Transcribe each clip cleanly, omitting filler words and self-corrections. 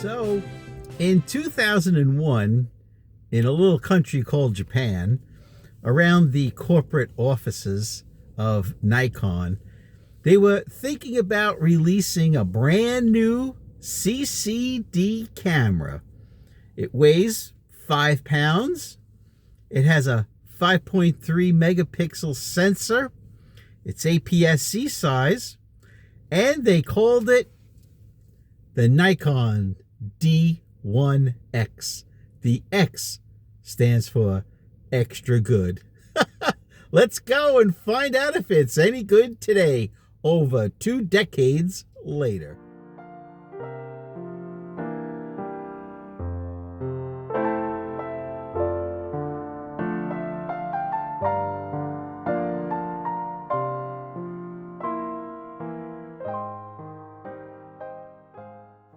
So, in 2001, in a little country called Japan, around the corporate offices of Nikon, they were thinking about releasing a brand new CCD camera. It weighs 5 pounds. It has a 5.3 megapixel sensor. It's APS-C size. And they called it the Nikon D1x. The X stands for extra good. Let's go and find out if it's any good today, over 2 decades later.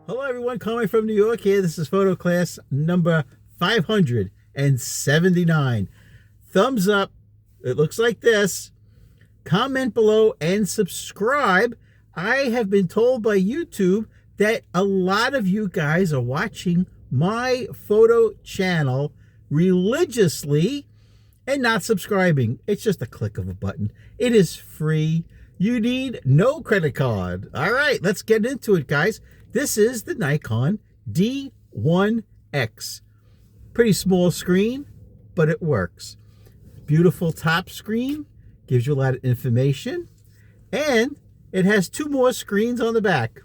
Hello everyone, Carmine from New York here. This is photo class number 579. Thumbs up. It looks like this. Comment below and subscribe. I have been told by YouTube that a lot of you guys are watching my photo channel religiously and not subscribing. It's just a click of a button. It is free. You need no credit card. All right, let's get into it, guys. This is the Nikon D1x. Pretty small screen, but it works. Beautiful top screen, gives you a lot of information, and it has 2 more screens on the back.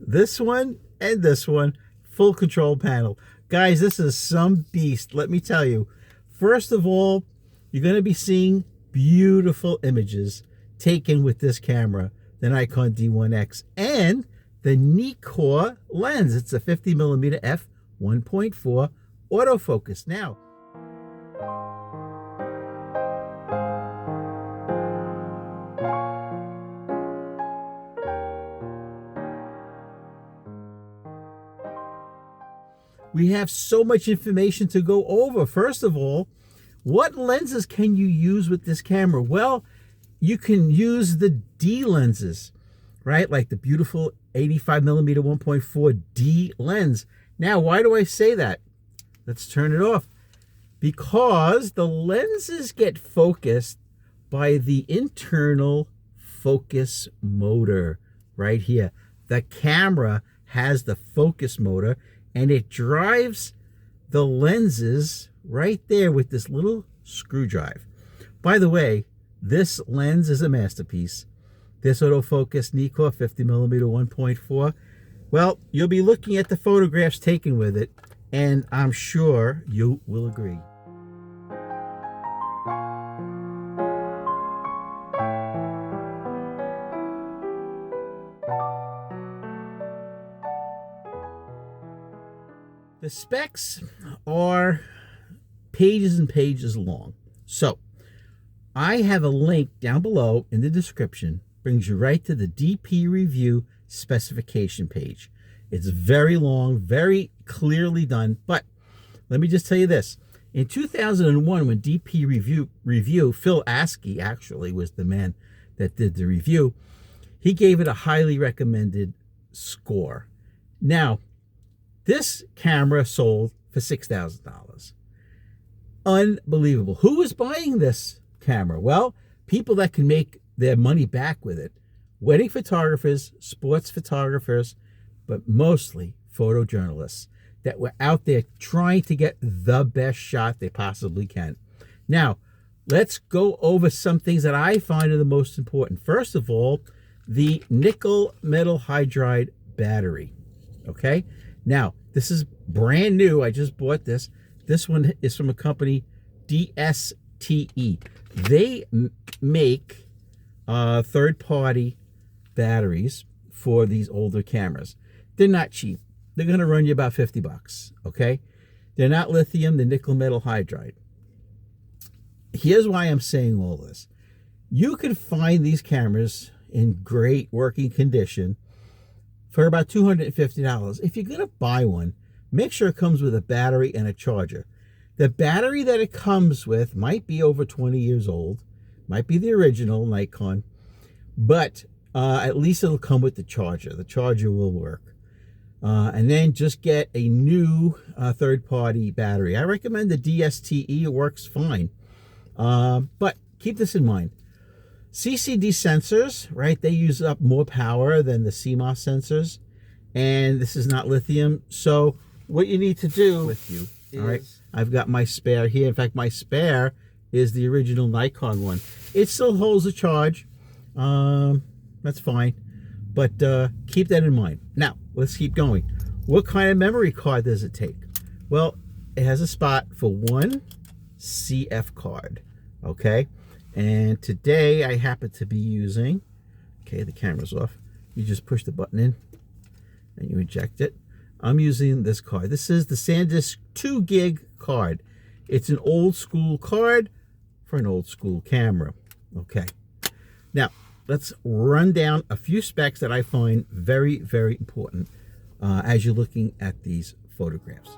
This one and this one, full control panel. Guys, this is some beast, let me tell you. First of all, you're going to be seeing beautiful images taken with this camera, the Nikon D1x, and the Nikkor lens. It's a 50mm f1.4 autofocus. Now, we have so much information to go over. First of all, what lenses can you use with this camera? Well, you can use the D lenses, right? Like the beautiful 85mm 1.4 D lens. Now, why do I say that? Let's turn it off. Because the lenses get focused by the internal focus motor right here. The camera has the focus motor, and it drives the lenses right there with this little screw drive. By the way, this lens is a masterpiece. This autofocus Nikkor 50mm 1.4. Well, you'll be looking at the photographs taken with it, and I'm sure you will agree. The specs are pages and pages long. So I have a link down below in the description, brings you right to the DP review specification page. It's very long, very clearly done, but let me just tell you this. In 2001, when DP review, Phil Askey actually was the man that did the review, he gave it a highly recommended score. Now, this camera sold for $6,000. Unbelievable. Who was buying this camera? Well, people that can make their money back with it. Wedding photographers, sports photographers, but mostly photojournalists that were out there trying to get the best shot they possibly can. Now, let's go over some things that I find are the most important. First of all, the nickel metal hydride battery. Okay? Now, this is brand new. I just bought this. This one is from a company, DSTE. They make third-party batteries for these older cameras. They're not cheap. They're going to run you about 50 bucks, okay? They're not lithium, they're nickel metal hydride. Here's why I'm saying all this. You can find these cameras in great working condition for about $250. If you're going to buy one, make sure it comes with a battery and a charger. The battery that it comes with might be over 20 years old, might be the original Nikon, but at least it'll come with the charger. The charger will work. And then just get a new third-party battery. I recommend the DSTE. It works fine. But keep this in mind. CCD sensors, right, they use up more power than the CMOS sensors. And this is not lithium. So what you need to do with you, all right, I've got my spare here. In fact, my spare is the original Nikon one. It still holds a charge. That's fine. But keep that in mind. Now, let's keep going. What kind of memory card does it take? Well, it has a spot for one CF card, okay? And today I happen to be using, okay, the camera's off. You just push the button in and you eject it. I'm using this card. This is the SanDisk 2 gig card. It's an old school card for an old school camera, okay? Now, let's run down a few specs that I find very, very important as you're looking at these photographs.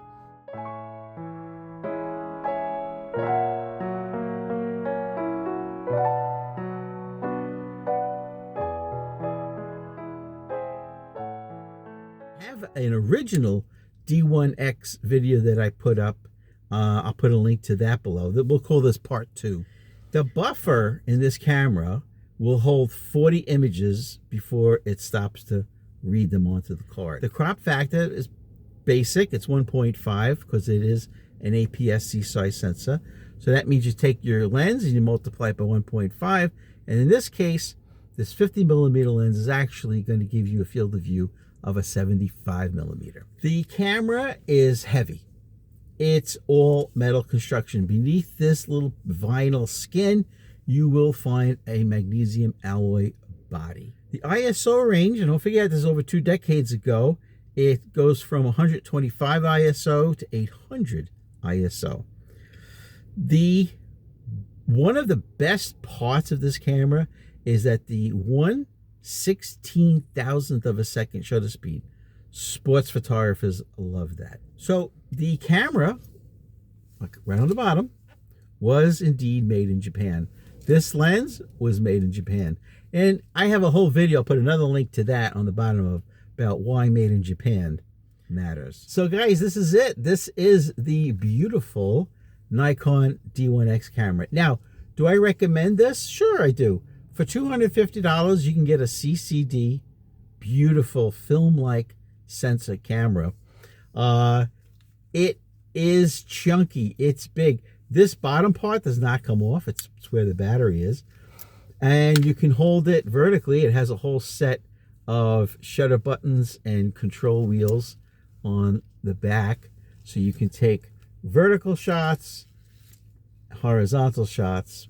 I have an original D1x video that I put up. I'll put a link to that below. We'll call this part 2. The buffer in this camera will hold 40 images before it stops to read them onto the card. The crop factor is basic. It's 1.5 because it is an APS-C size sensor. So that means you take your lens and you multiply it by 1.5. And in this case, this 50mm lens is actually going to give you a field of view of a 75mm. The camera is heavy. It's all metal construction. Beneath this little vinyl skin, you will find a magnesium alloy body. The ISO range, and don't forget this is over 2 decades ago, it goes from 125 ISO to 800 ISO. One of the best parts of this camera is that the 1/16,000th of a second shutter speed. Sports photographers love that. So the camera, like right on the bottom, was indeed made in Japan. This lens was made in Japan. And I have a whole video, I'll put another link to that on the bottom about why made in Japan matters. So guys, this is it. This is the beautiful Nikon D1x camera. Now, do I recommend this? Sure I do. For $250, you can get a CCD, beautiful film-like sensor camera. It is chunky. It's big. This bottom part does not come off. It's where the battery is. And you can hold it vertically. It has a whole set of shutter buttons and control wheels on the back. So you can take vertical shots, horizontal shots,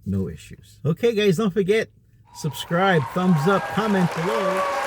no issues. Okay guys, don't forget, subscribe, thumbs up, comment below.